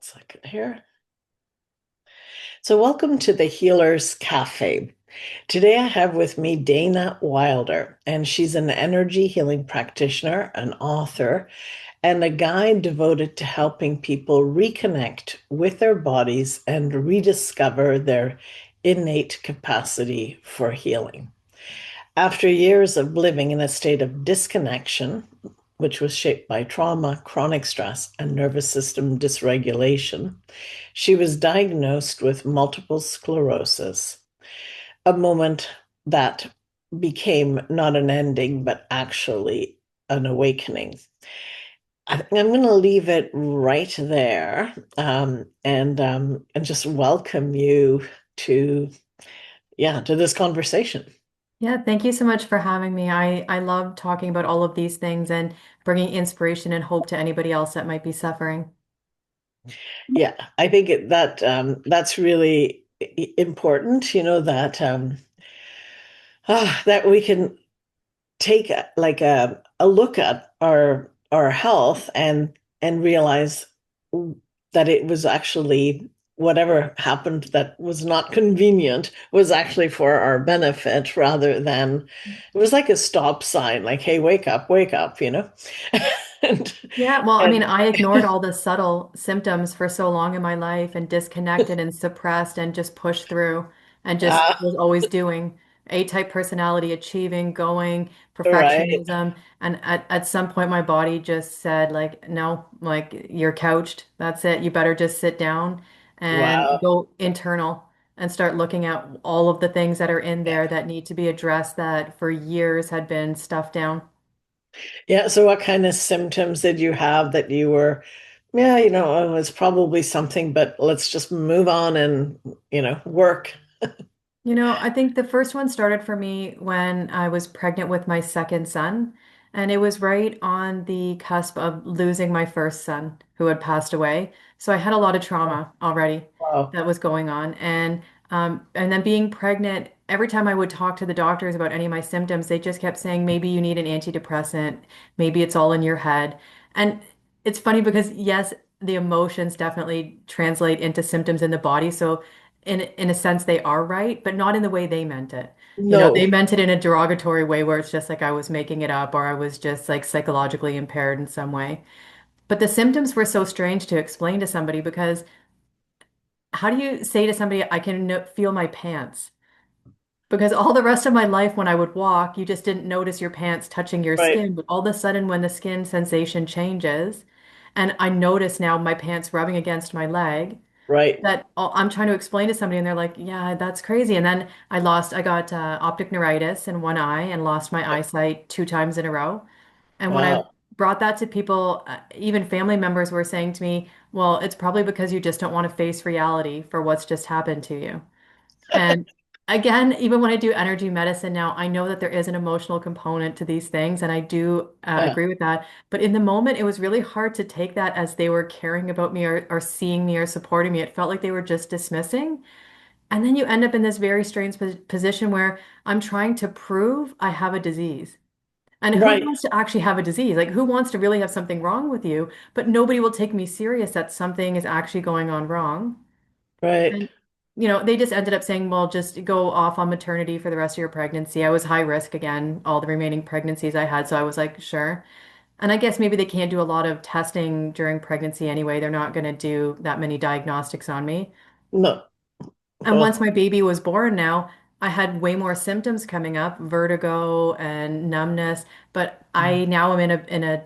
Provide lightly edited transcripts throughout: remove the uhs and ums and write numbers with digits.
Second here. So, welcome to the Healers Cafe. Today, I have with me Dayna Wylder, and she's an energy healing practitioner, an author, and a guide devoted to helping people reconnect with their bodies and rediscover their innate capacity for healing. After years of living in a state of disconnection, which was shaped by trauma, chronic stress, and nervous system dysregulation, she was diagnosed with multiple sclerosis, a moment that became not an ending, but actually an awakening. I think I'm going to leave it right there, and just welcome you to to this conversation. Yeah, thank you so much for having me. I love talking about all of these things and bringing inspiration and hope to anybody else that might be suffering. Yeah, I think that's really important. That we can take a look at our health and realize that it was actually whatever happened that was not convenient was actually for our benefit rather than it was like a stop sign, like, hey, wake up, and Yeah, well, I mean, and I ignored all the subtle symptoms for so long in my life and disconnected and suppressed and just pushed through and just uh, was always doing A-type personality, achieving, going, right, perfectionism. And at some point, my body just said, like, no, like, you're couched. That's it. You better just sit down and wow. go internal and start looking at all of the things that are in there that need to be addressed that for years had been stuffed down. Yeah, so what kind of symptoms did you have that you were, yeah, it was probably something, but let's just move on and, work. I think the first one started for me when I was pregnant with my second son. And it was right on the cusp of losing my first son who had passed away. So I had a lot of trauma already Wow. that was going on. And then being pregnant, every time I would talk to the doctors about any of my symptoms, they just kept saying, maybe you need an antidepressant, maybe it's all in your head. And it's funny because yes, the emotions definitely translate into symptoms in the body. So in a sense they are right, but not in the way they meant it. They No, meant it in a derogatory way where it's just like I was making it up or I was just like psychologically impaired in some way. But the symptoms were so strange to explain to somebody because how do you say to somebody, I can feel my pants? Because all the rest of my life when I would walk, you just didn't notice your pants touching your right, skin. But all of a sudden, when the skin sensation changes, and I notice now my pants rubbing against my leg, right. I'm trying to explain to somebody and they're like, yeah, that's crazy. And then I got optic neuritis in one eye and lost my eyesight two times in a row. And when I Wow. brought that to people, even family members were saying to me, well, it's probably because you just don't want to face reality for what's just happened to you. And again, even when I do energy medicine now, I know that there is an emotional component to these things, and I do Yeah, agree with that. But in the moment, it was really hard to take that as they were caring about me or seeing me or supporting me. It felt like they were just dismissing. And then you end up in this very strange position where I'm trying to prove I have a disease. And who right, wants to actually have a disease? Like, who wants to really have something wrong with you? But nobody will take me serious that something is actually going on wrong. right. And, they just ended up saying, well, just go off on maternity for the rest of your pregnancy. I was high risk again, all the remaining pregnancies I had. So I was like, sure. And I guess maybe they can't do a lot of testing during pregnancy anyway. They're not going to do that many diagnostics on me. No. And once Well, my baby was born now, I had way more symptoms coming up, vertigo and numbness. But I now am in a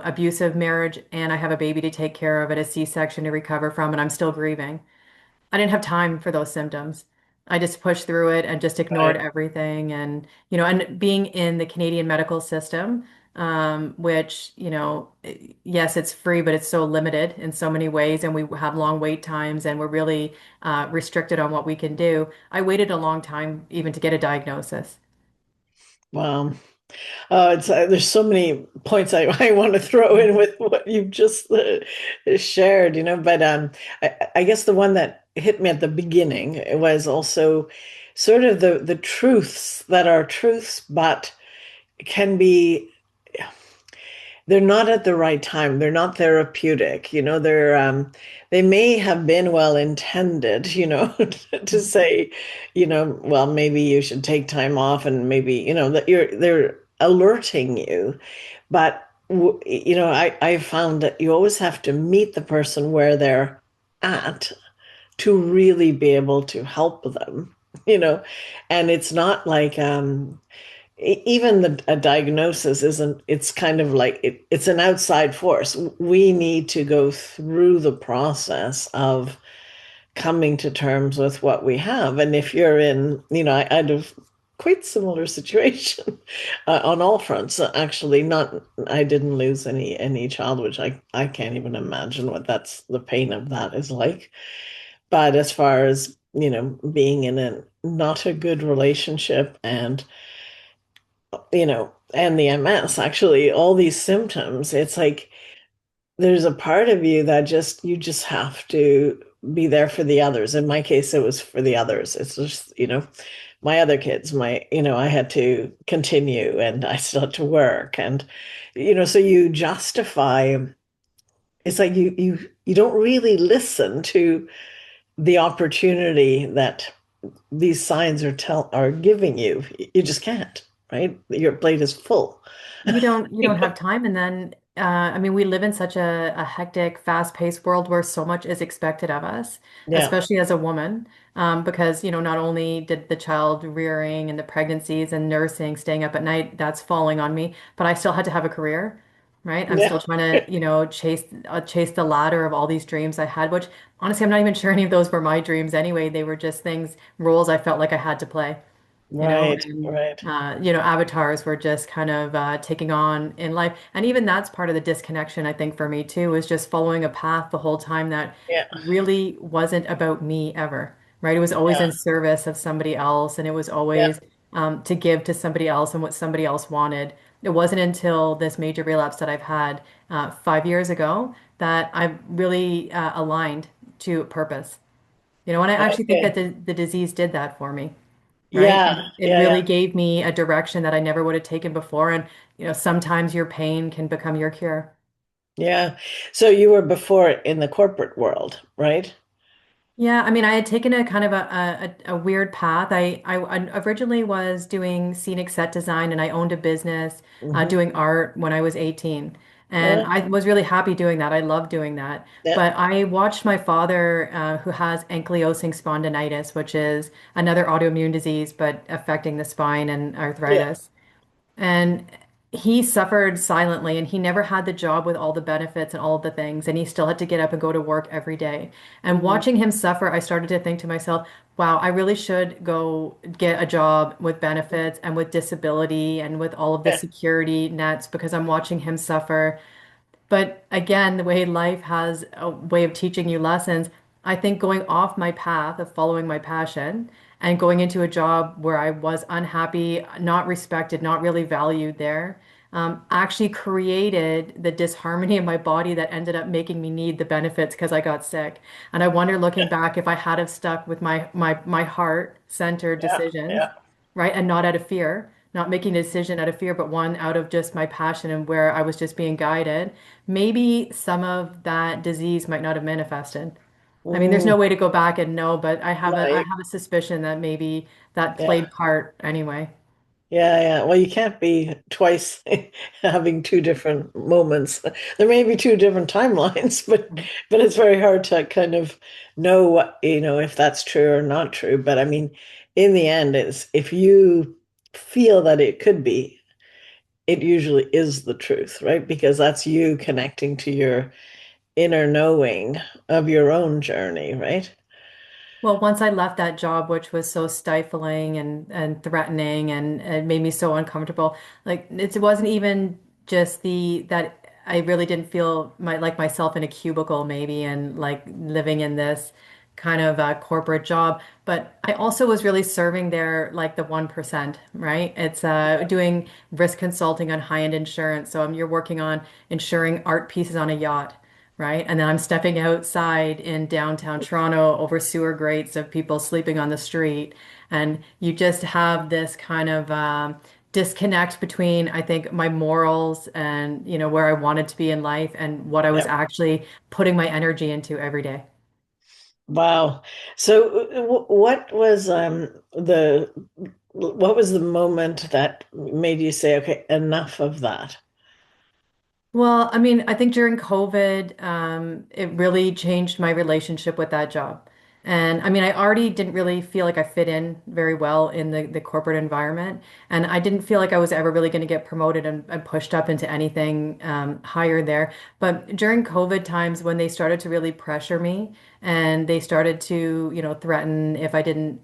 abusive marriage and I have a baby to take care of at a C-section to recover from, and I'm still grieving. I didn't have time for those symptoms. I just pushed through it and just ignored right. everything. And being in the Canadian medical system, which, yes, it's free, but it's so limited in so many ways. And we have long wait times and we're really restricted on what we can do. I waited a long time even to get a diagnosis. Wow. It's there's so many points I want to throw in with what you've just shared, but I guess the one that hit me at the beginning it was also sort of the truths that are truths, but can be they're not at the right time. They're not therapeutic. They may have been well intended, to Mhm. say, well, maybe you should take time off and maybe, that they're alerting you. But I found that you always have to meet the person where they're at to really be able to help them, you know. And it's not like even a diagnosis isn't, it's kind of like it's an outside force. We need to go through the process of coming to terms with what we have. And if you're in, I had a quite similar situation on all fronts. Actually, not, I didn't lose any child, which I can't even imagine what that's the pain of that is like. But as far as, being in a not a good relationship and and the MS, actually, all these symptoms, it's like there's a part of you that you just have to be there for the others. In my case, it was for the others. It's just, my other kids, I had to continue and I still had to work. And, so you justify, it's like you don't really listen to the opportunity that these signs are giving you. You just can't, right? Your plate is full. You don't have time. And then, I mean, we live in such a hectic, fast-paced world where so much is expected of us, Yeah. especially as a woman. Because, not only did the child rearing and the pregnancies and nursing, staying up at night, that's falling on me, but I still had to have a career, right? I'm still Yeah. trying to, chase the ladder of all these dreams I had, which honestly, I'm not even sure any of those were my dreams anyway. They were just roles I felt like I had to play, Right. and Right. avatars were just kind of taking on in life. And even that's part of the disconnection, I think, for me too, was just following a path the whole time that Yeah. really wasn't about me ever, right? It was always Yeah. in service of somebody else, and it was Yeah. always to give to somebody else and what somebody else wanted. It wasn't until this major relapse that I've had 5 years ago that I really aligned to purpose. And I actually think that Okay. the disease did that for me, right? Yeah. It Yeah. really Yeah. gave me a direction that I never would have taken before. And, sometimes your pain can become your cure. Yeah. So you were before in the corporate world, right? Yeah, I mean, I had taken a kind of a weird path. I originally was doing scenic set design and I owned a business Hmm. doing art when I was 18. And Yeah. I was really happy doing that. I loved doing that. Yeah. But I watched my father, who has ankylosing spondylitis, which is another autoimmune disease, but affecting the spine and Yeah. arthritis. And he suffered silently and he never had the job with all the benefits and all of the things. And he still had to get up and go to work every day. And Mhm. watching him suffer, I started to think to myself, wow, I really should go get a job with benefits and with disability and with all of the Yeah. security nets because I'm watching him suffer. But again, the way life has a way of teaching you lessons, I think going off my path of following my passion and going into a job where I was unhappy, not respected, not really valued there, actually created the disharmony in my body that ended up making me need the benefits because I got sick. And I wonder, looking back, if I had have stuck with my heart-centered Yeah. decisions, Yeah. right? And not out of fear, not making a decision out of fear, but one out of just my passion and where I was just being guided, maybe some of that disease might not have manifested. I mean, there's Mm. no way to go back and know, but I No. have a suspicion that maybe that Yeah. played part anyway. Yeah, yeah. Well, you can't be twice having two different moments. There may be two different timelines, but it's very hard to kind of know what, if that's true or not true. But I mean, in the end, it's if you feel that it could be, it usually is the truth, right? Because that's you connecting to your inner knowing of your own journey, right? Well, once I left that job, which was so stifling and threatening and it made me so uncomfortable, like it wasn't even just the that I really didn't feel like myself in a cubicle maybe and like living in this kind of corporate job, but I also was really serving there like the 1%, right? It's doing risk consulting on high-end insurance. So you're working on insuring art pieces on a yacht, right? And then I'm stepping outside in downtown Toronto over sewer grates of people sleeping on the street. And you just have this kind of disconnect between, I think, my morals and, where I wanted to be in life and what I was Yeah. actually putting my energy into every day. Wow. So what was the moment that made you say, okay, enough of that? Well, I mean, I think during COVID, it really changed my relationship with that job. And I mean, I already didn't really feel like I fit in very well in the corporate environment. And I didn't feel like I was ever really going to get promoted and pushed up into anything higher there. But during COVID times, when they started to really pressure me and they started to, threaten if I didn't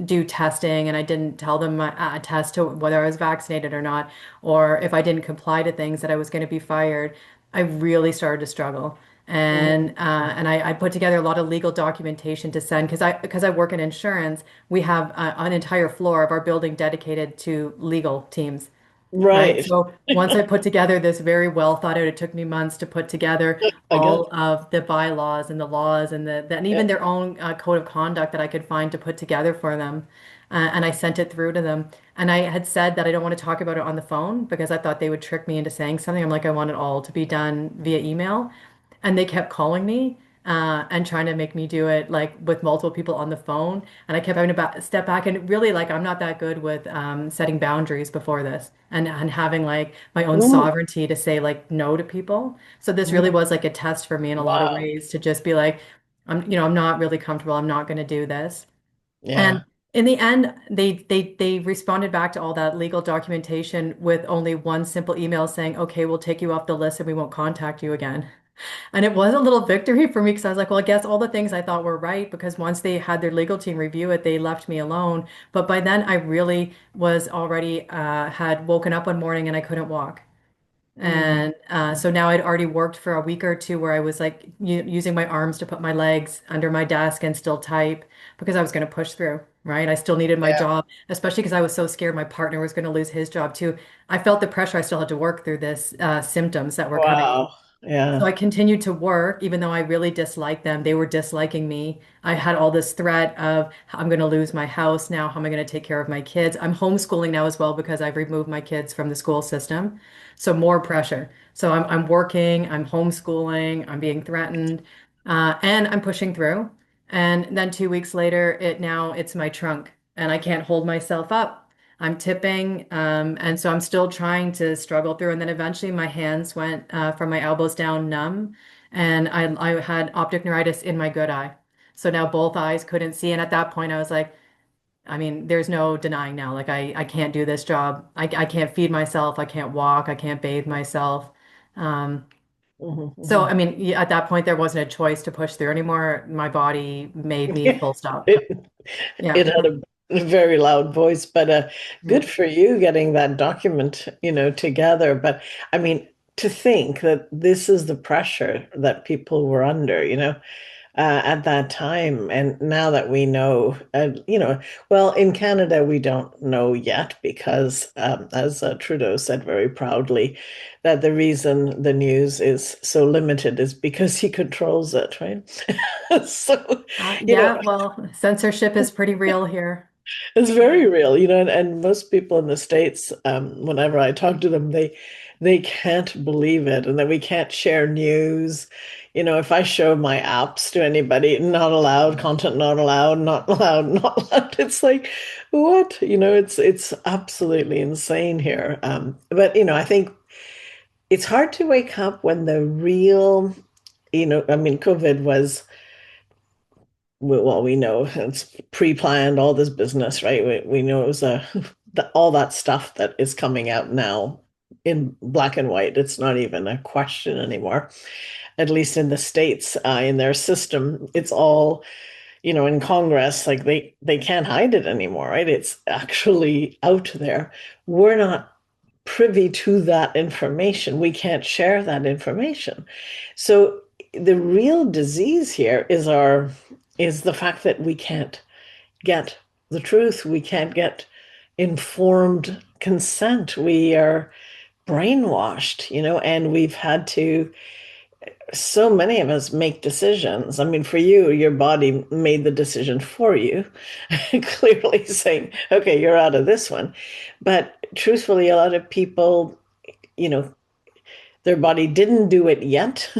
do testing and I didn't tell them a test to whether I was vaccinated or not, or if I didn't comply to things that I was going to be fired, I really started to struggle. Mhm. And I put together a lot of legal documentation to send because I work in insurance. We have an entire floor of our building dedicated to legal teams. Right. Right. So once I put together this very well thought out, it took me months to put together I get. all of the bylaws and the laws and and Yeah. even their own code of conduct that I could find to put together for them. And I sent it through to them. And I had said that I don't want to talk about it on the phone because I thought they would trick me into saying something. I'm like, I want it all to be done via email. And they kept calling me and trying to make me do it like with multiple people on the phone. And I kept having to step back. And really, like, I'm not that good with setting boundaries before this and having like my own Mm, sovereignty to say like no to people. So this really mm. was like a test for me in a lot of Wow. ways to just be like, I'm not really comfortable. I'm not going to do this. And Yeah. in the end, they responded back to all that legal documentation with only one simple email saying, "Okay, we'll take you off the list and we won't contact you again." And it was a little victory for me because I was like, well, I guess all the things I thought were right because once they had their legal team review it, they left me alone. But by then, I really was already had woken up one morning and I couldn't walk. Mm. And so now I'd already worked for a week or two where I was like using my arms to put my legs under my desk and still type because I was going to push through, right? I still needed my Yeah. job, especially because I was so scared my partner was going to lose his job too. I felt the pressure. I still had to work through this symptoms that were coming. Wow. So Yeah. I continued to work, even though I really disliked them. They were disliking me. I had all this threat of I'm going to lose my house now. How am I going to take care of my kids? I'm homeschooling now as well because I've removed my kids from the school system. So more pressure. So I'm working, I'm homeschooling, I'm being threatened, and I'm pushing through. And then 2 weeks later, it's my trunk, and I can't hold myself up. I'm tipping, and so I'm still trying to struggle through. And then eventually, my hands went from my elbows down numb, and I had optic neuritis in my good eye. So now both eyes couldn't see. And at that point, I was like, I mean, there's no denying now. Like I can't do this job. I can't feed myself. I can't walk. I can't bathe myself. Um, Mhm, so mhm. I mean, at that point, there wasn't a choice to push through anymore. My body made me Yeah. full stop. It Yeah. it had a very loud voice, but Yeah. good for you getting that document, together. But I mean, to think that this is the pressure that people were under, at that time. And now that we know, well, in Canada, we don't know yet because, as Trudeau said very proudly, that the reason the news is so limited is because he controls it, right? So, you know, Yeah, well, censorship is pretty real here. it's very real, and most people in the States, whenever I talk to them, they can't believe it, and that we can't share news. If I show my apps to anybody, not allowed, content not allowed, not allowed, not allowed. It's like, what? It's absolutely insane here. But I think it's hard to wake up when the real, I mean, COVID was well, we know it's pre-planned, all this business, right? We know it was all that stuff that is coming out now in black and white. It's not even a question anymore, at least in the States, in their system. It's all, in Congress, like they can't hide it anymore, right? It's actually out there. We're not privy to that information. We can't share that information. So the real disease here is the fact that we can't get the truth. We can't get informed consent. We are brainwashed, and we've had to so many of us make decisions. I mean, for you, your body made the decision for you, clearly saying, okay, you're out of this one. But truthfully, a lot of people, you know, their body didn't do it yet,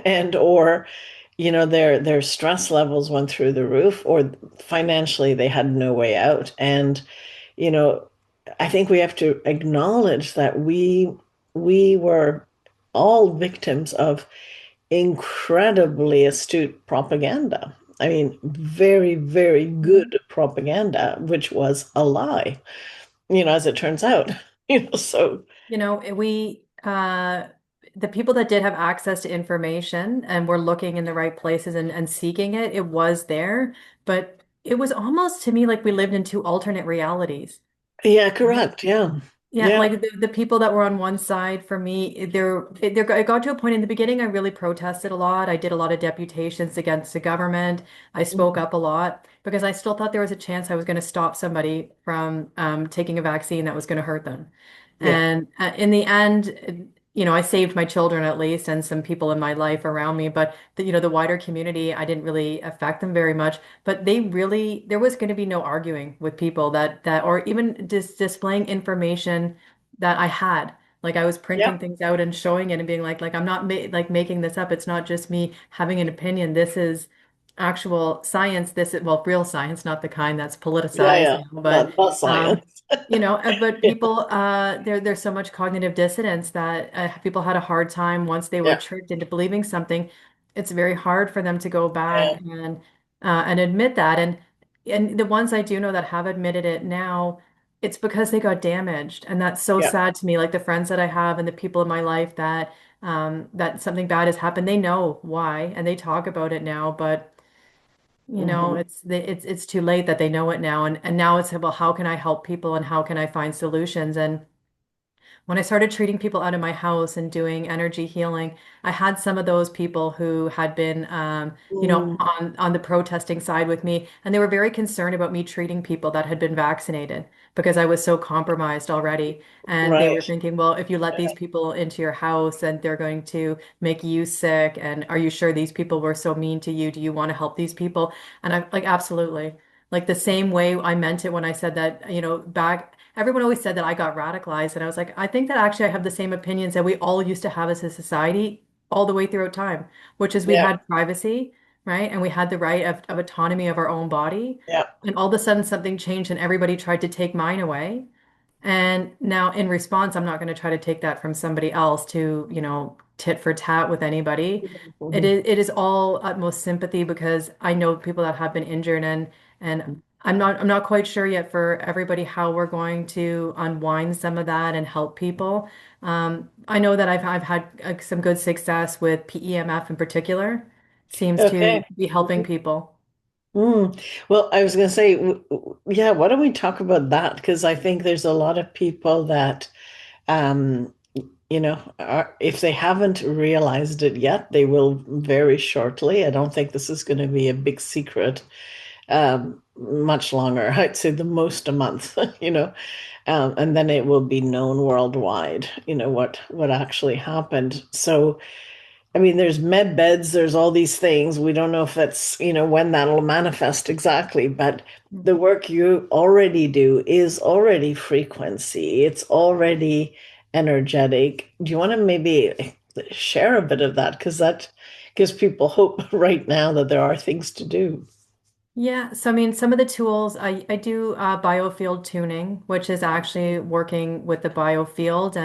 and or their stress levels went through the roof, or financially they had no way out. And you know I think we have to acknowledge that we were all victims of incredibly astute propaganda. I mean, very, very good propaganda, which was a lie, as it turns out. So You know, the people that did have access to information and were looking in the right places and seeking it, it was there. But it was almost to me like we lived in two alternate realities. yeah, Right? correct. Yeah. Yeah, Yeah. like the people that were on one side for me, it got to a point in the beginning, I really protested a lot. I did a lot of deputations against the government. I spoke Mhm. up a lot because I still thought there was a chance I was going to stop somebody from taking a vaccine that was going to hurt them. Yeah. And in the end, I saved my children at least and some people in my life around me. But the wider community, I didn't really affect them very much. But there was going to be no arguing with people or even displaying information that I had. Like I was Yeah. printing things out and showing it and being like I'm not making this up. It's not just me having an opinion. This is actual science. This is, well, real science, not the kind that's Yeah. politicized Yeah. now, Not um, science. but Yeah. people, there's so much cognitive dissonance that people had a hard time once they were Yeah. tricked into believing something. It's very hard for them to go back Yeah. and admit that. And the ones I do know that have admitted it now, it's because they got damaged, and that's so Yeah. sad to me. Like the friends that I have and the people in my life that something bad has happened, they know why and they talk about it now, but. Hmm. It's too late that they know it now, and now it's well, how can I help people and how can I find solutions? And when I started treating people out of my house and doing energy healing, I had some of those people who had been, Mm. on the protesting side with me, and they were very concerned about me treating people that had been vaccinated because I was so compromised already. And they were Right. thinking, well, if you let these people into your house and they're going to make you sick, and are you sure these people were so mean to you? Do you want to help these people? And I'm like, absolutely. Like the same way I meant it when I said that, back. Everyone always said that I got radicalized, and I was like, I think that actually I have the same opinions that we all used to have as a society all the way throughout time, which is we Yeah. had privacy, right? And we had the right of autonomy of our own body. Yeah. And all of a sudden something changed and everybody tried to take mine away. And now in response, I'm not going to try to take that from somebody else to, tit for tat with anybody. Mhm. It is all utmost sympathy because I know people that have been injured, and I'm not quite sure yet for everybody how we're going to unwind some of that and help people. I know that I've had some good success with PEMF in particular. Seems to Okay. be helping people. Mm. Well, I was going to say, yeah, why don't we talk about that? Because I think there's a lot of people that, um, if they haven't realized it yet, they will very shortly. I don't think this is going to be a big secret, much longer. I'd say the most a month, and then it will be known worldwide, what actually happened. So, I mean, there's med beds, there's all these things. We don't know if that's, when that'll manifest exactly, but the work you already do is already frequency. It's already energetic. Do you want to maybe share a bit of that? Because that gives people hope right now that there are things to do. Yeah, so I mean, some of the tools I do biofield tuning, which is actually working with the biofield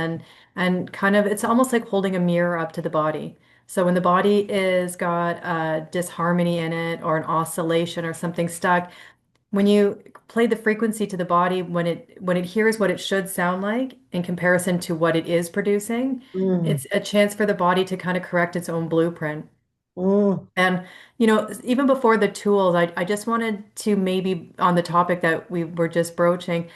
and kind of it's almost like holding a mirror up to the body. So when the body is got a disharmony in it or an oscillation or something stuck, when you play the frequency to the body, when it hears what it should sound like in comparison to what it is producing, Mm, it's a chance for the body to kind of correct its own blueprint. mm, And, even before the tools, I just wanted to maybe on the topic that we were just broaching,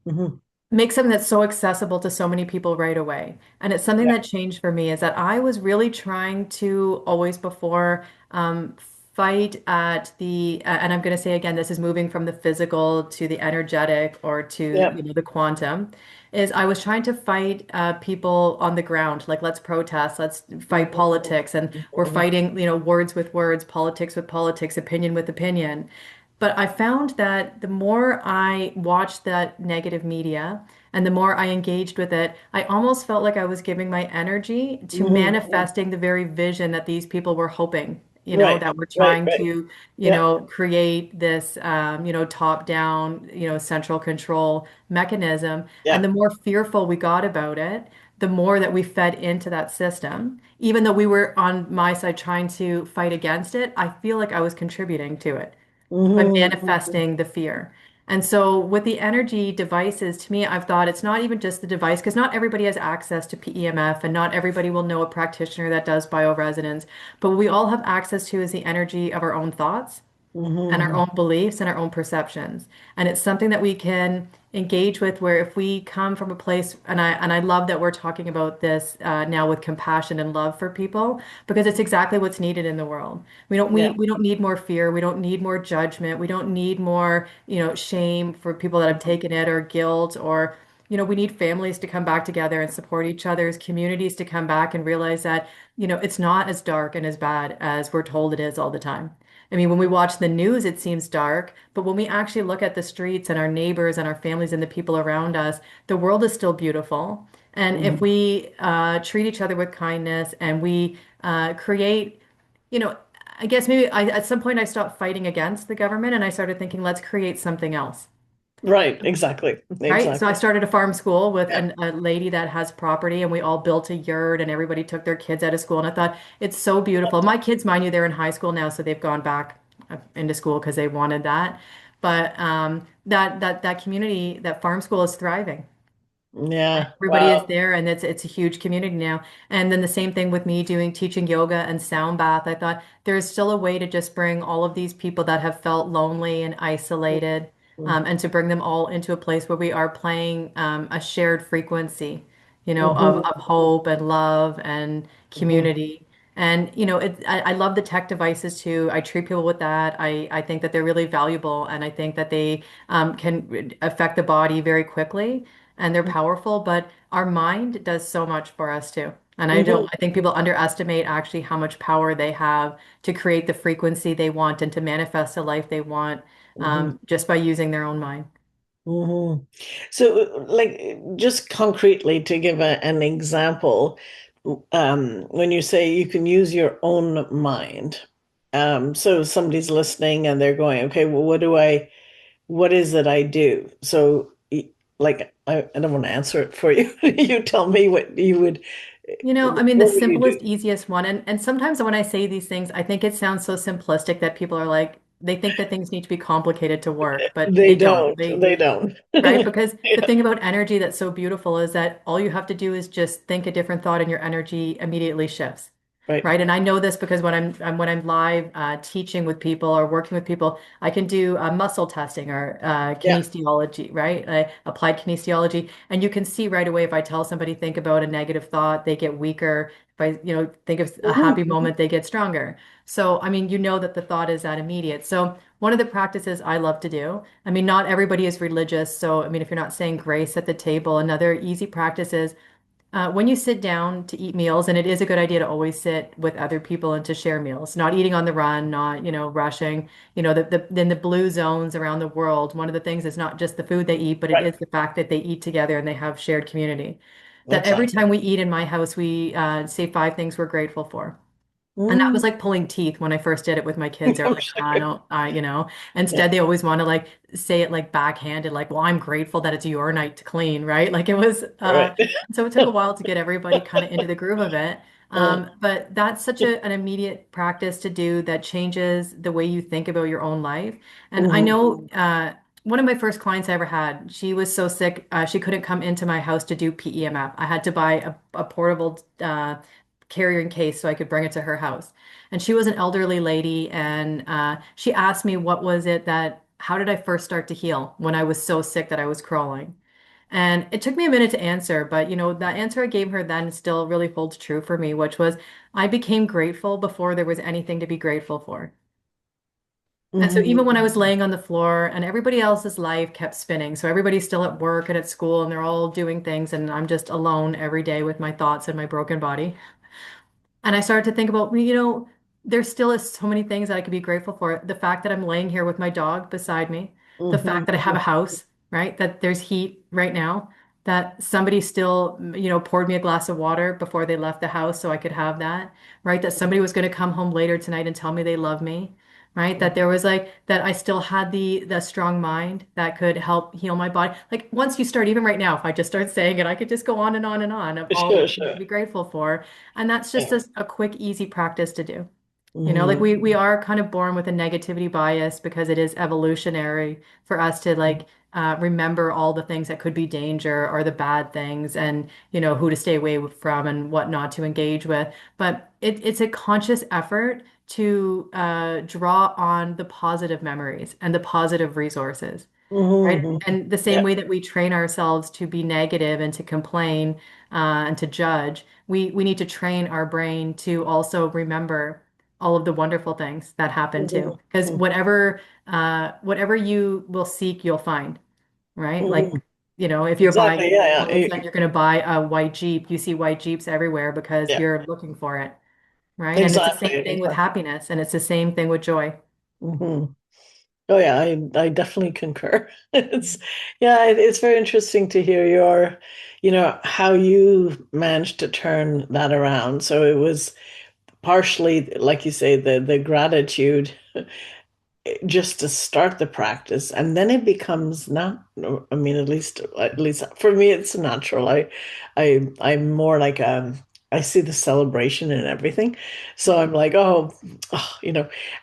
mhm. make something that's so accessible to so many people right away. And it's something Yeah. that changed for me is that I was really trying to always before fight at and I'm going to say again, this is moving from the physical to the energetic or to, Yeah. the quantum, is I was trying to fight people on the ground, like let's protest, let's fight Mhm. politics, and we're Mhm. fighting, words with words, politics with politics, opinion with opinion. But I found that the more I watched that negative media and the more I engaged with it, I almost felt like I was giving my energy to Mhm. manifesting the very vision that these people were hoping, Right. that we're Right. trying Right. to, Yeah. create this, top down, central control mechanism. And Yeah. the more fearful we got about it, the more that we fed into that system. Even though we were on my side trying to fight against it, I feel like I was contributing to it by Mhm. manifesting the fear. And so with the energy devices, to me, I've thought it's not even just the device, because not everybody has access to PEMF and not everybody will know a practitioner that does bioresonance. But what we all have access to is the energy of our own thoughts and our Mhm. own beliefs and our own perceptions. And it's something that we can engage with where if we come from a place, and I love that we're talking about this now with compassion and love for people, because it's exactly what's needed in the world. Yeah. We don't need more fear, we don't need more judgment, we don't need more, shame for people that have taken it or guilt or we need families to come back together and support each other's communities to come back and realize that, it's not as dark and as bad as we're told it is all the time. I mean, when we watch the news, it seems dark, but when we actually look at the streets and our neighbors and our families and the people around us, the world is still beautiful. And if Mhm. we treat each other with kindness and we create, you know, I guess maybe at some point I stopped fighting against the government and I started thinking, let's create something else. Right. Exactly. Right. So I Exactly. started a farm school with Yeah. a lady that has property, and we all built a yurt, and everybody took their kids out of school. And I thought it's so beautiful. My kids, mind you, they're in high school now, so they've gone back into school because they wanted that. But that community, that farm school is thriving. Yeah. Everybody is Wow. there, and it's a huge community now. And then the same thing with me doing teaching yoga and sound bath. I thought there's still a way to just bring all of these people that have felt lonely and isolated, Mhm. and to bring them all into a place where we are playing a shared frequency, Mhm. of hope and love and Mhm. community. And I love the tech devices too. I treat people with that. I think that they're really valuable, and I think that they can affect the body very quickly and they're powerful, but our mind does so much for us too. And Mhm. I think people underestimate actually how much power they have to create the frequency they want and to manifest the life they want, Mhm. just by using their own mind. Mhm. So, like, just concretely to give an example, when you say you can use your own mind, so somebody's listening and they're going, okay, well, what is it I do? So, like, I don't want to answer it for you. You tell me what you would, I mean, the what would you simplest, do? easiest one. And sometimes when I say these things, I think it sounds so simplistic that people are like, they think that things need to be complicated to work, but They they don't. don't. They don't. Right? Because the Yeah. thing about energy that's so beautiful is that all you have to do is just think a different thought and your energy immediately shifts. Right. Right. And I know this because when I'm live teaching with people or working with people, I can do muscle testing or Yeah. kinesiology, right? Applied kinesiology. And you can see right away if I tell somebody think about a negative thought, they get weaker. If I, think of a Mhm. happy moment, they get stronger. So, I mean, that the thought is that immediate. So, one of the practices I love to do, I mean, not everybody is religious. So, I mean, if you're not saying grace at the table, another easy practice is when you sit down to eat meals, and it is a good idea to always sit with other people and to share meals, not eating on the run, not, rushing, in the blue zones around the world. One of the things is not just the food they eat, but it Right. is the fact that they eat together and they have shared community. That every time Exactly. we eat in my house, we say five things we're grateful for. And that was Mm. like pulling teeth when I first did it with my kids. They're I'm like, I sure. don't, Yeah. instead they always want to like say it like backhanded, like, well, I'm grateful that it's your night to clean, right? Like it was, Right. so it took a while to get everybody kind of into the groove of it. Uh, But that's such an immediate practice to do that changes the way you think about your own life. And I mhm. know, one of my first clients I ever had, she was so sick, she couldn't come into my house to do PEMF. I had to buy a portable, carrying case so I could bring it to her house. And she was an elderly lady, and she asked me how did I first start to heal when I was so sick that I was crawling? And it took me a minute to answer, but that answer I gave her then still really holds true for me, which was I became grateful before there was anything to be grateful for. And so even when I was Hmm. laying on the floor and everybody else's life kept spinning, so everybody's still at work and at school and they're all doing things, and I'm just alone every day with my thoughts and my broken body. And I started to think about, well, there still is so many things that I could be grateful for. The fact that I'm laying here with my dog beside me, the fact that I have a Hmm. house, right? That there's heat right now, that somebody still, poured me a glass of water before they left the house so I could have that, right? That somebody was going to come home later tonight and tell me they love me, right? That there was like that I still had the strong mind that could help heal my body. Like once you start, even right now, if I just start saying it, I could just go on and on and on of all the Sure, things to sure. be grateful for. And that's just Yeah. a quick, easy practice to do. Like Hmm. we are kind of born with a negativity bias because it is evolutionary for us to like remember all the things that could be danger or the bad things and, who to stay away from and what not to engage with. But it's a conscious effort to draw on the positive memories and the positive resources. Right. Hmm. And the same Yeah. way that we train ourselves to be negative and to complain and to judge, we need to train our brain to also remember all of the wonderful things that happen too. Because Hmm. whatever you will seek, you'll find, right? Like, Hmm. if you're buying, Exactly. Yeah, all of a yeah. sudden you're going to buy a white Jeep, you see white Jeeps everywhere because Yeah. you're looking for it, right? And it's the Exactly. same thing with Exactly. happiness and it's the same thing with joy. Hmm. Oh yeah, I definitely concur. It's yeah, it's very interesting to hear how you managed to turn that around. So it was partially, like you say, the gratitude just to start the practice, and then it becomes not. I mean, at least for me, it's natural. I'm more like I see the celebration in everything, so I'm like, oh.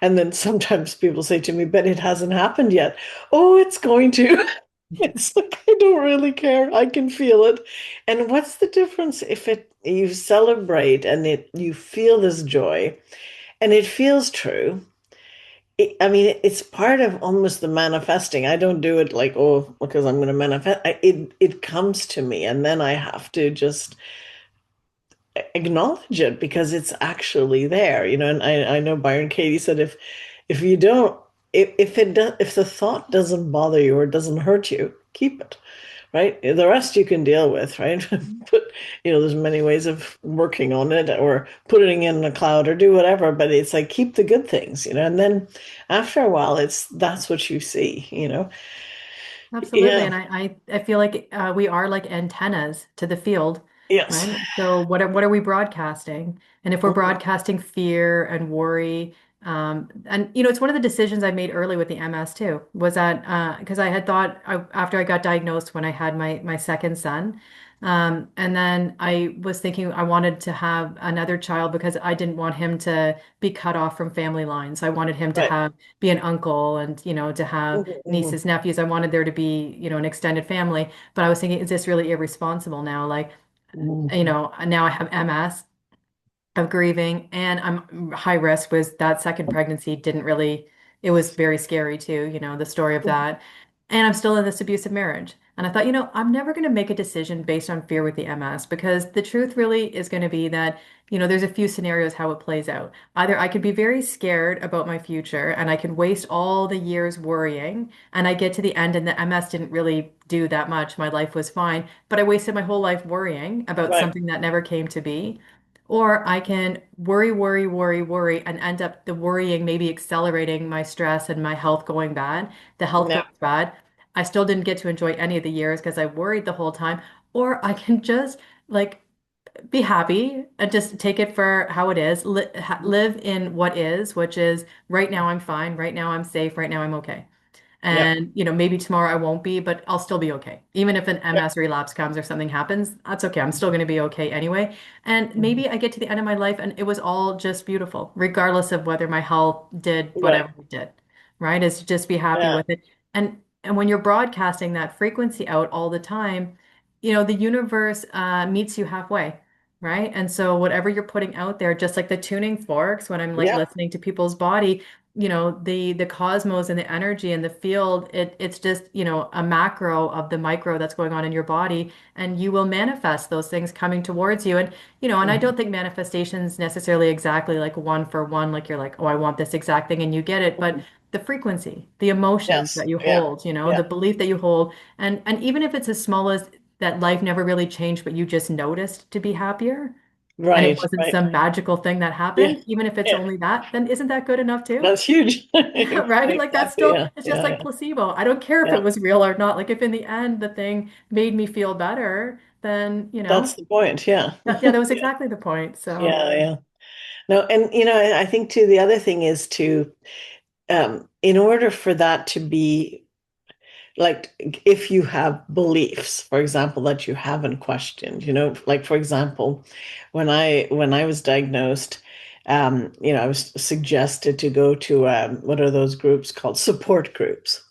And then sometimes people say to me, "But it hasn't happened yet." Oh, it's going to. It's like I don't really care. I can feel it. And what's the difference if it you celebrate and you feel this joy and it feels true? I mean, it's part of almost the manifesting. I don't do it like, oh, because I'm going to manifest. It comes to me, and then I have to just acknowledge it because it's actually there. And I know Byron Katie said if you don't if it does if the thought doesn't bother you or doesn't hurt you, keep it. Right? The rest you can deal with, right? But there's many ways of working on it or putting it in the cloud or do whatever, but it's like keep the good things, and then after a while that's what you see. Absolutely. Yeah. And I feel like we are like antennas to the field, Yes. right? So what are we broadcasting? And if we're Mhm. broadcasting fear and worry, and it's one of the decisions I made early with the MS too, was that because I had thought after I got diagnosed when I had my second son, and then I was thinking I wanted to have another child because I didn't want him to be cut off from family lines. I wanted him to Right. have be an uncle and to have Mhm, mhm, nieces, nephews. I wanted there to be, an extended family. But I was thinking, is this really irresponsible now? Like, mhm. now I have MS of grieving and I'm high risk was that second pregnancy didn't really, it was very scary too, the story of that. And I'm still in this abusive marriage. And I thought, I'm never going to make a decision based on fear with the MS because the truth really is going to be that, there's a few scenarios how it plays out. Either I could be very scared about my future and I can waste all the years worrying and I get to the end and the MS didn't really do that much. My life was fine, but I wasted my whole life worrying about Right. something that never came to be. Or I can worry, worry, worry, worry, and end up the worrying maybe accelerating my stress and my health going bad. The health Yeah. goes bad. I still didn't get to enjoy any of the years because I worried the whole time. Or I can just like be happy and just take it for how it is. Live in what is, which is right now I'm fine. Right now I'm safe. Right now I'm okay. Yeah. And, maybe tomorrow I won't be, but I'll still be okay. Even if an Yeah. MS relapse comes or something happens, that's okay. I'm still going to be okay anyway. And Mhm. maybe I get to the end of my life and it was all just beautiful, regardless of whether my health did Right. whatever it did, right? Is to just be happy Yeah. with it. And when you're broadcasting that frequency out all the time, the universe meets you halfway. Right. And so whatever you're putting out there, just like the tuning forks, when I'm like Yeah. listening to people's body, the cosmos and the energy and the field it's just a macro of the micro that's going on in your body and you will manifest those things coming towards you and I don't Mhm. think manifestations necessarily exactly like one for one like you're like oh I want this exact thing and you get it but the frequency, the emotions Yes. that you Yeah. hold, Yeah. the belief that you hold. And even if it's as small as that life never really changed, but you just noticed to be happier and it Right. wasn't Right. some magical thing that Yeah. happened, even if it's Yeah. only that, then isn't that good enough too? That's huge. Yeah, right? Like that's Exactly. still, Yeah. it's just Yeah. like Yeah. placebo. I don't care if Yeah. it was real or not. Like if in the end the thing made me feel better, then, That's the point. Yeah. yeah, that was exactly the point. So, Yeah. Yeah. No, and I think too, the other thing is to, in order for that to be like, if you have beliefs, for example, that you haven't questioned, like for example, when I was diagnosed, I was suggested to go to what are those groups called? Support groups.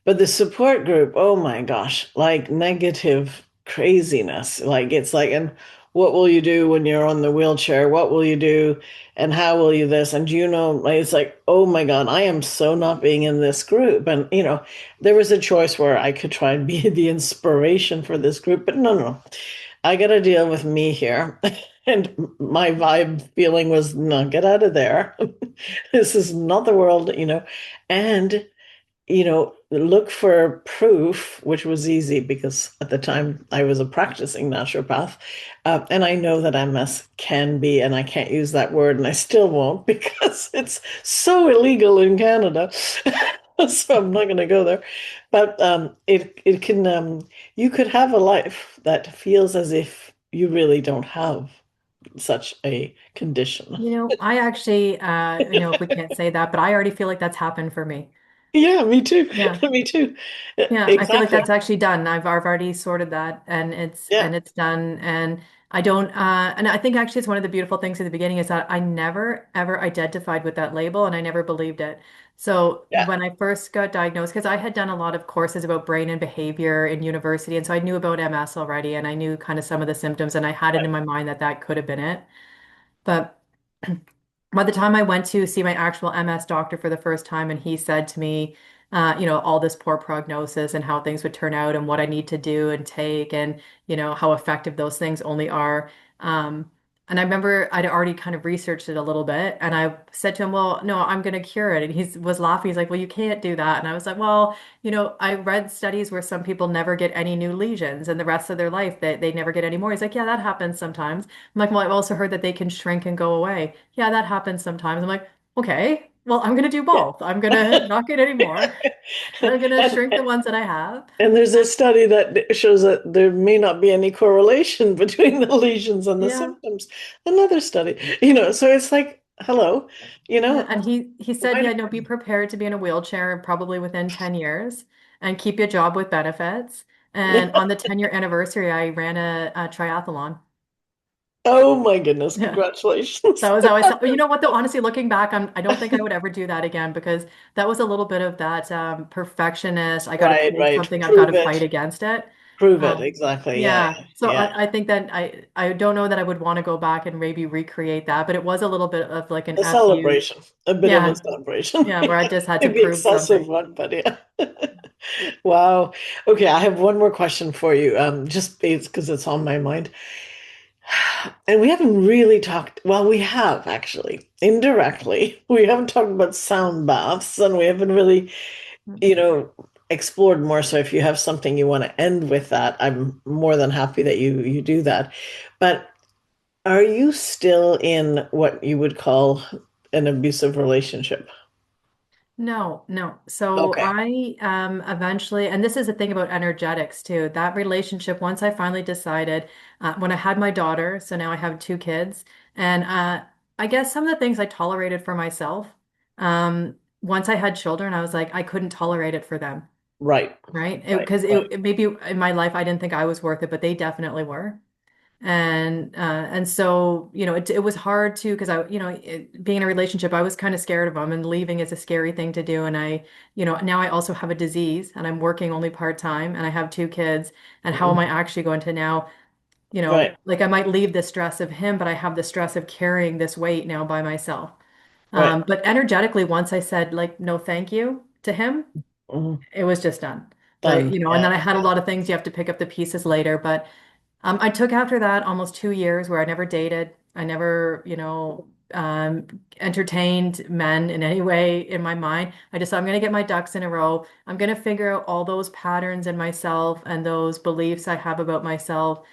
But the support group, oh my gosh, like negative craziness. Like it's like, and what will you do when you're on the wheelchair? What will you do? And how will you this? And like, it's like, oh my God, I am so not being in this group. And there was a choice where I could try and be the inspiration for this group, but no, no, no. I got to deal with me here. And my vibe feeling was, no, get out of there. This is not the world. And look for proof, which was easy because at the time I was a practicing naturopath. And I know that MS can be, and I can't use that word, and I still won't because it's so illegal in Canada. So I'm not going to go there. But it can, you could have a life that feels as if you really don't have such a condition. I actually, I know we can't say that, but I already feel like that's happened for me. Yeah, me too. Yeah. Me too. Yeah, I feel like Exactly. that's actually done. I've already sorted that and Yeah. it's done. And I don't and I think actually it's one of the beautiful things at the beginning is that I never ever identified with that label and I never believed it. So Yeah. when I first got diagnosed, because I had done a lot of courses about brain and behavior in university, and so I knew about MS already and I knew kind of some of the symptoms and I had it in Right. my mind that that could have been it. But by the time I went to see my actual MS doctor for the first time, and he said to me, all this poor prognosis and how things would turn out and what I need to do and take and, how effective those things only are. Um, and I remember I'd already kind of researched it a little bit and I said to him, well, no, I'm going to cure it. And he was laughing. He's like, well, you can't do that. And I was like, well, I read studies where some people never get any new lesions and the rest of their life they never get any more. He's like, yeah, that happens sometimes. I'm like, well, I've also heard that they can shrink and go away. Yeah, that happens sometimes. I'm like, okay, well, I'm going to do Yeah. both. I'm going to not get any more. I'm going to And, shrink the ones that I have. and there's a study that shows that there may not be any correlation between the lesions and the Yeah. symptoms. Another study, so it's like, hello, you Yeah. know, And he said, why yeah, do no, be prepared to be in a wheelchair probably within 10 years and keep your job with benefits. And on the 10-year anniversary, I ran a triathlon. Oh my goodness, Yeah. congratulations. That was always, you know what though, honestly, looking back, I don't think I would ever do that again because that was a little bit of that perfectionist. I got to Right, prove right. something. I've got Prove to fight it. again it. Prove it. Um, Exactly. Yeah, yeah. So yeah. I think that I don't know that I would want to go back and maybe recreate that, but it was a little bit of like an A F you. celebration. A bit of a Yeah. celebration. Yeah. Where I just had to Maybe prove excessive something. one, but yeah. Wow. Okay, I have one more question for you. Just because it's on my mind. And we haven't really talked, well, we have actually, indirectly. We haven't talked about sound baths and we haven't really, you know, explored more. So if you have something you want to end with that, I'm more than happy that you do that. But are you still in what you would call an abusive relationship? No, no. So Okay. I eventually, and this is the thing about energetics too, that relationship, once I finally decided, when I had my daughter, so now I have two kids, and I guess some of the things I tolerated for myself, once I had children, I was like, I couldn't tolerate it for them, Right. right? Right. Because Right. it maybe in my life I didn't think I was worth it, but they definitely were. And so it was hard too because being in a relationship I was kind of scared of them and leaving is a scary thing to do and I now I also have a disease and I'm working only part-time and I have two kids and how am I Mhm. actually going to now Right. like I might leave the stress of him but I have the stress of carrying this weight now by myself. Right. But energetically once I said like no thank you to him, Mhm. it was just done. Done. And Yeah. then I had a Yeah. lot of things you have to pick up the pieces later, but I took after that almost 2 years where I never dated. I never, entertained men in any way in my mind. I just thought I'm going to get my ducks in a row. I'm going to figure out all those patterns in myself and those beliefs I have about myself,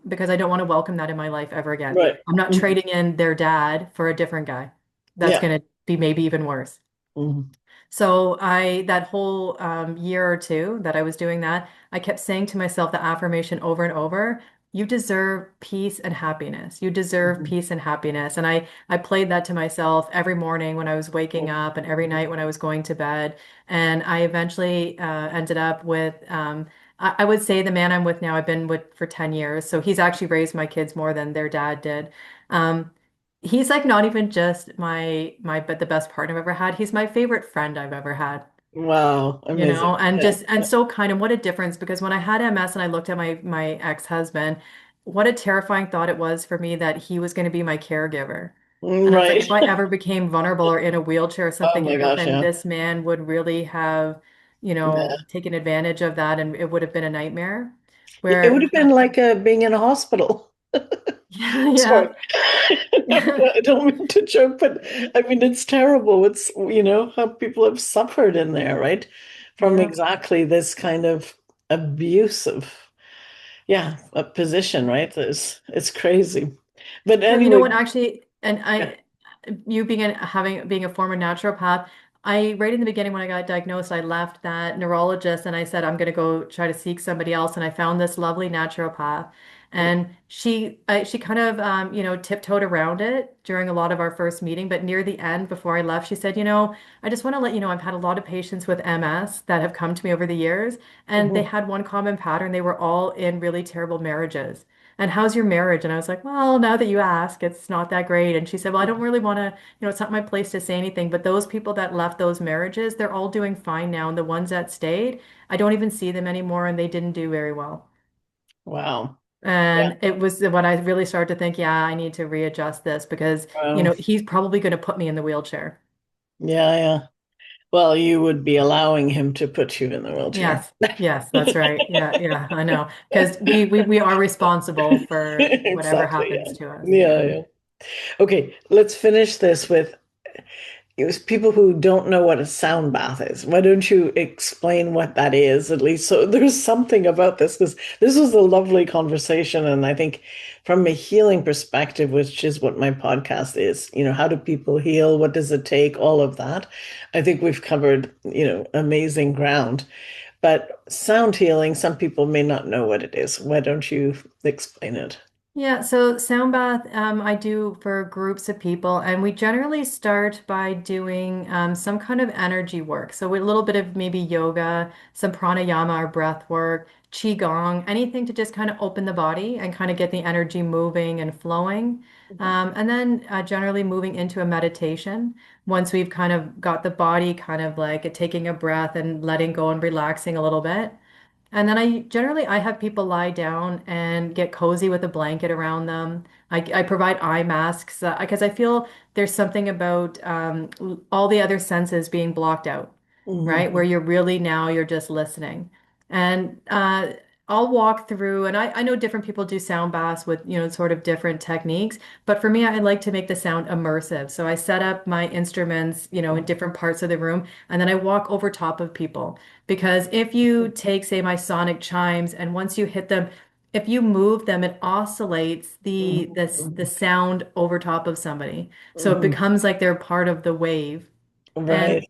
because I don't want to welcome that in my life ever again. Right. I'm not Mhm. trading in their dad for a different guy. That's Yeah. going to be maybe even worse. Mhm. So that whole year or two that I was doing that, I kept saying to myself the affirmation over and over, you deserve peace and happiness. You deserve Mhm. peace and happiness. And I played that to myself every morning when I was waking up and every night when I was going to bed. And I eventually ended up with, I would say the man I'm with now, I've been with for 10 years. So he's actually raised my kids more than their dad did. Um, He's like not even just but the best partner I've ever had. He's my favorite friend I've ever had, Wow. you Amazing. know, and Yeah. just and so kind. And what a difference, because when I had MS and I looked at my ex-husband, what a terrifying thought it was for me that he was going to be my caregiver. And I was like, Right. if I ever became vulnerable or in a wheelchair or Oh something my gosh, happened, yeah. this man would really have, Yeah. taken advantage of that, and it would have been a nightmare. It would Where, have been like being in a hospital. Sorry. yeah, yeah. I don't mean to joke, but I mean, it's terrible. It's, how people have suffered in there, right? From Yeah. exactly this kind of abusive, yeah, a position, right? It's crazy. But Well, you know anyway, what, actually, and yeah. you being a former naturopath, I right in the beginning when I got diagnosed, I left that neurologist and I said I'm going to go try to seek somebody else, and I found this lovely naturopath, and she kind of tiptoed around it during a lot of our first meeting, but near the end, before I left, she said, I just want to let you know I've had a lot of patients with MS that have come to me over the years, and they Mhm. had one common pattern. They were all in really terrible marriages. And how's your marriage? And I was like, well, now that you ask, it's not that great. And she said, well, I don't really want to, it's not my place to say anything. But those people that left those marriages, they're all doing fine now. And the ones that stayed, I don't even see them anymore, and they didn't do very well. Wow. Yeah. And it was when I really started to think, yeah, I need to readjust this because, Wow. he's probably going to put me in the wheelchair. Yeah, yeah. Well, you would be allowing him to put you in the wheelchair. Yes. Yes, that's right. Yeah, yeah, I know. Because we are responsible for whatever Exactly. happens Yeah. to us. Yeah, Yeah. yeah. Okay, let's finish this with it was people who don't know what a sound bath is. Why don't you explain what that is, at least? So there's something about this, because this was a lovely conversation. And I think from a healing perspective, which is what my podcast is, how do people heal? What does it take? All of that. I think we've covered, amazing ground. But sound healing, some people may not know what it is. Why don't you explain it? Yeah, so sound bath, I do for groups of people, and we generally start by doing some kind of energy work. So a little bit of maybe yoga, some pranayama or breath work, qigong, anything to just kind of open the body and kind of get the energy moving and flowing. And then generally moving into a meditation once we've kind of got the body kind of like taking a breath and letting go and relaxing a little bit. And then I have people lie down and get cozy with a blanket around them. I provide eye masks because I feel there's something about all the other senses being blocked out, right? Where Mhm. you're just listening. And I'll walk through, and I know different people do sound baths with, sort of different techniques. But for me, I like to make the sound immersive. So I set up my instruments, in different parts of the room, and then I walk over top of people. Because if you take, say, my sonic chimes, and once you hit them, if you move them, it oscillates Mhm. the Mhm. sound over top of somebody. So it Mhm. becomes like they're part of the wave. And Right.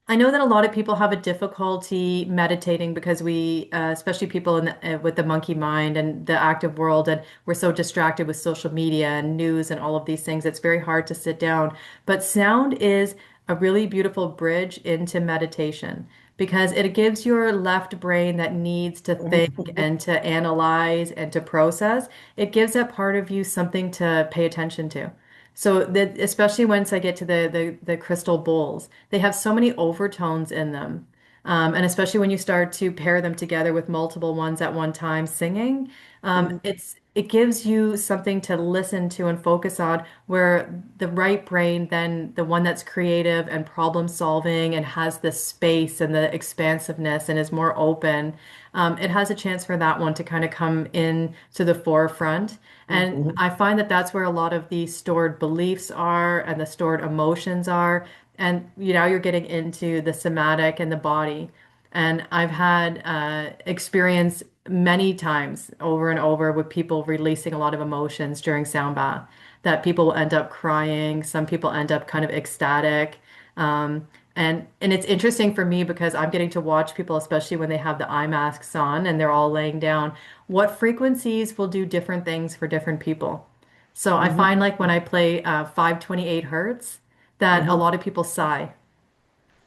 I know that a lot of people have a difficulty meditating because especially people with the monkey mind and the active world, and we're so distracted with social media and news and all of these things. It's very hard to sit down. But sound is a really beautiful bridge into meditation because it gives your left brain that needs to think Mhm. and to analyze and to process, it gives that part of you something to pay attention to. So that especially once I get to the crystal bowls, they have so many overtones in them. And especially when you start to pair them together with multiple ones at one time singing, Mhm. it gives you something to listen to and focus on, where the right brain, then the one that's creative and problem solving and has the space and the expansiveness and is more open, it has a chance for that one to kind of come in to the forefront. And Mhm. I find that that's where a lot of the stored beliefs are and the stored emotions are. And now you're getting into the somatic and the body. And I've had experience many times over and over with people releasing a lot of emotions during sound bath, that people will end up crying. Some people end up kind of ecstatic. And it's interesting for me because I'm getting to watch people, especially when they have the eye masks on and they're all laying down, what frequencies will do different things for different people. So I Mhm. find like when I play 528 hertz, that a Mhm. lot of people sigh,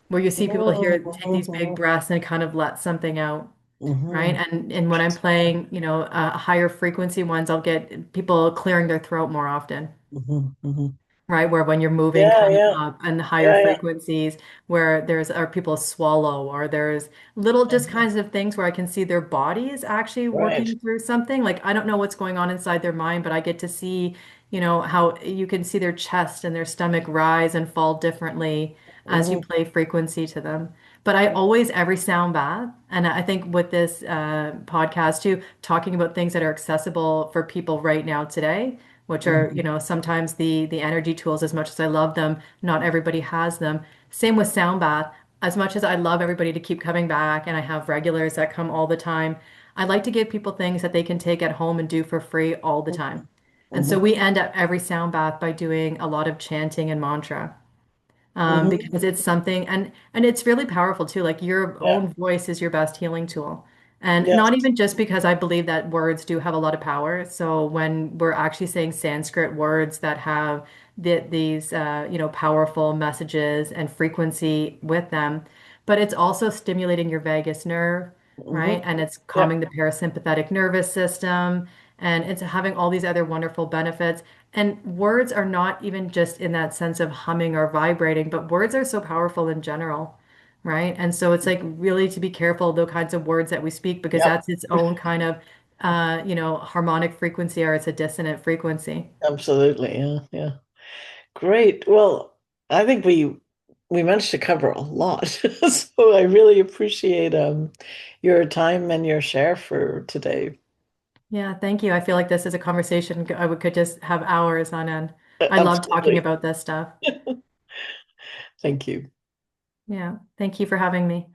where you see people here take these big Mhm. breaths and kind of let something out, right? Mhm. And when I'm playing, higher frequency ones, I'll get people clearing their throat more often, Mhm. Mhm. right? Where when you're moving Yeah, kind of yeah, up and higher yeah, yeah. frequencies, where there's or people swallow, or there's little just Mhm. kinds of things where I can see their body is actually Right. working through something. Like I don't know what's going on inside their mind, but I get to see, how you can see their chest and their stomach rise and fall differently as you Mhm. play frequency to them. But I always, every sound bath, and I think with this podcast too, talking about things that are accessible for people right now today, which are, Mhm. sometimes the energy tools, as much as I love them, not everybody has them. Same with sound bath. As much as I love everybody to keep coming back, and I have regulars that come all the time, I like to give people things that they can take at home and do for free all the time. And so Mhm. we end up every sound bath by doing a lot of chanting and mantra, Mhm. because it's something, and it's really powerful too. Like your Yeah. own voice is your best healing tool. And Yes. not even just because I believe that words do have a lot of power. So when we're actually saying Sanskrit words that have these powerful messages and frequency with them, but it's also stimulating your vagus nerve, right? Mhm. And it's Yeah. calming the parasympathetic nervous system, and it's having all these other wonderful benefits. And words are not even just in that sense of humming or vibrating, but words are so powerful in general, right? And so it's like really to be careful the kinds of words that we speak, because Yep. that's its own kind of harmonic frequency, or it's a dissonant frequency. Absolutely. Yeah. Yeah. Great. Well, I think we managed to cover a lot. So I really appreciate your time and your share for today. Yeah, thank you. I feel like this is a conversation could just have hours on end. I love talking Absolutely. about this stuff. Thank you. Yeah, thank you for having me.